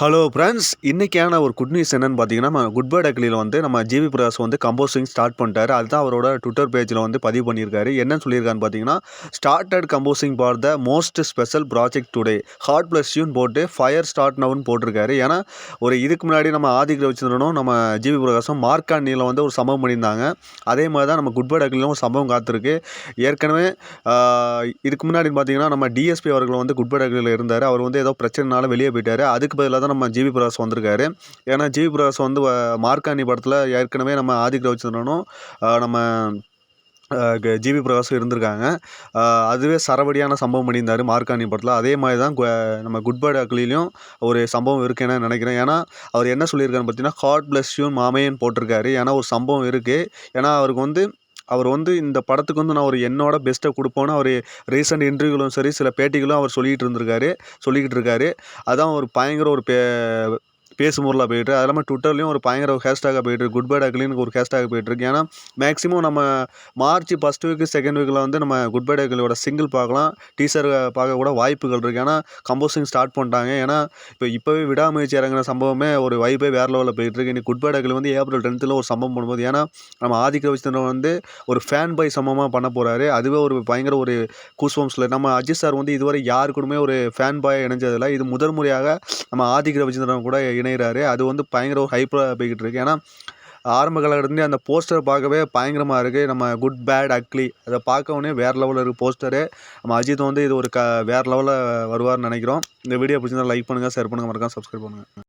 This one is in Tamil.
ஹலோ ஃப்ரெண்ட்ஸ், இன்றைக்கான ஒரு குட் நியூஸ் என்னென்னு பார்த்தீங்கன்னா, நம்ம குட் பை டக்லியில் வந்து நம்ம ஜிவி பிரகாஷ் வந்து கம்போசிங் ஸ்டார்ட் பண்ணிட்டாரு. அதுதான் அவரோட ட்விட்டர் பேஜில் வந்து பதிவு பண்ணியிருக்காரு. என்னன்னு சொல்லியிருக்காருன்னு பார்த்தீங்கன்னா, started composing for the most special project today, heart plus யூன்னு போட்டு ஃபயர் ஸ்டார்ட் நவுன்னு போட்டிருக்காரு. ஏன்னா இதுக்கு முன்னாடி நம்ம ஆதிக் ரவிச்சந்திரனும் நம்ம ஜிவி பிரகாஷும் மார்க்காண்டியில் வந்து ஒரு சம்பவம் பண்ணியிருந்தாங்க. அதே மாதிரி தான் நம்ம குட் பை டக்லியிலும் ஒரு சம்பவம் காத்திருக்கு. ஏற்கனவே இதுக்கு முன்னாடி பார்த்தீங்கன்னா, நம்ம டிஎஸ்பி அவர்கள் வந்து குட் பை டக்லியில் இருந்தார். அவர் வந்து ஏதோ பிரச்சனைனால வெளியே போயிட்டார். அதுக்கு பதிலாக தான் நம்ம ஜிவி பிரகாஷ் வந்திருக்காரு. ஏன்னா ஜிவி பிரகாஷ் வந்து மார்க்காண்டி படத்தில் ஏற்கனவே நம்ம ஆதிக் ரவிச்சந்திரனும் நம்ம ஜிவி பிரகாஷும் இருந்திருக்காங்க. அதுவே சரவடியான சம்பவம் பண்ணியிருந்தார் மார்க்காண்டி படத்தில். அதே மாதிரி தான் நம்ம குட் பை டக்லிலையும் ஒரு சம்பவம் இருக்குன்னு நினைக்கிறேன். ஏன்னா அவர் என்ன சொல்லியிருக்காருன்னு பார்த்தீங்கன்னா, ஹார்ட் பிளஸ் யூ மாமேன்னு போட்டிருக்காரு. ஏன்னா ஒரு சம்பவம் இருக்குது. ஏன்னா அவர் வந்து இந்த படத்துக்கு வந்து நான் ஒரு என்னோட பெஸ்ட்டை கொடுப்போன்னு அவர் ரீசெண்ட் இன்டர்வியூலும் சரி சில பேட்டிகளும் அவர் சொல்லிக்கிட்டு இருக்காரு. அதான் ஒரு பயங்கர ஒரு பேசும் பொருளாக போயிட்டு, அது இல்லாமல் ட்விட்டர்லேயும் ஒரு பயங்கர ஹேஷ்டாகாக போயிட்டுருக்கு. குட் பை டக்லின்னு ஒரு ஹேஷ்டாக போயிட்டுருக்கு. ஏன்னா மேக்ஸிமம் நம்ம மார்ச் ஃபஸ்ட் வீக்கு செகண்ட் வீக்கில் வந்து நம்ம குட் பை டக்லியோட சிங்கிள் பார்க்கலாம், டீசர் பார்க்க கூட வாய்ப்புகள் இருக்குது. ஏன்னா கம்போசிங் ஸ்டார்ட் பண்ணிட்டாங்க. ஏன்னா இப்போவே விடாமுயற்சி இறங்கின சம்பவமே ஒரு வைப்பே வேறு லெவலில் போயிட்டுருக்கு. இன்னைக்கு குட் பை டக்லி வந்து ஏப்ரல் 10th ஒரு சம்பவம் பண்ணும்போது, ஏன்னா நம்ம ஆதிக் ரவிச்சந்திரன் வந்து ஒரு ஃபேன் பை சம்பவமாக பண்ண போகிறாரு. அதுவே ஒரு பயங்கர ஒரு கூஸ்பம்ஸில் நம்ம அஜித் சார் வந்து இதுவரை யாரு கூடமே ஒரு ஃபேன் பாய் இணைஞ்சதில்லை. இது முதல் முறையாக நம்ம ஆதிக் ரவிச்சந்திரன் கூட இணைகிறாரு. அது வந்து பயங்கர ஒரு ஹைப்பாக போய்கிட்டு இருக்கு. ஏன்னா ஆரம்ப காலகட்டத்துலேயே அந்த போஸ்டர் பார்க்கவே பயங்கரமாக இருக்குது. நம்ம குட் பேட் அக்லி அதை பார்க்கவுடனே வேறு லெவலில் இருக்குது போஸ்டரு. நம்ம அஜித் வந்து இது ஒரு வேறு லெவலில் வருவார்னு நினைக்கிறோம். இந்த வீடியோ பிடிச்சிருந்தா லைக் பண்ணுங்கள், ஷேர் பண்ணுங்கள், மறக்காம சப்ஸ்கிரைப் பண்ணுங்கள்.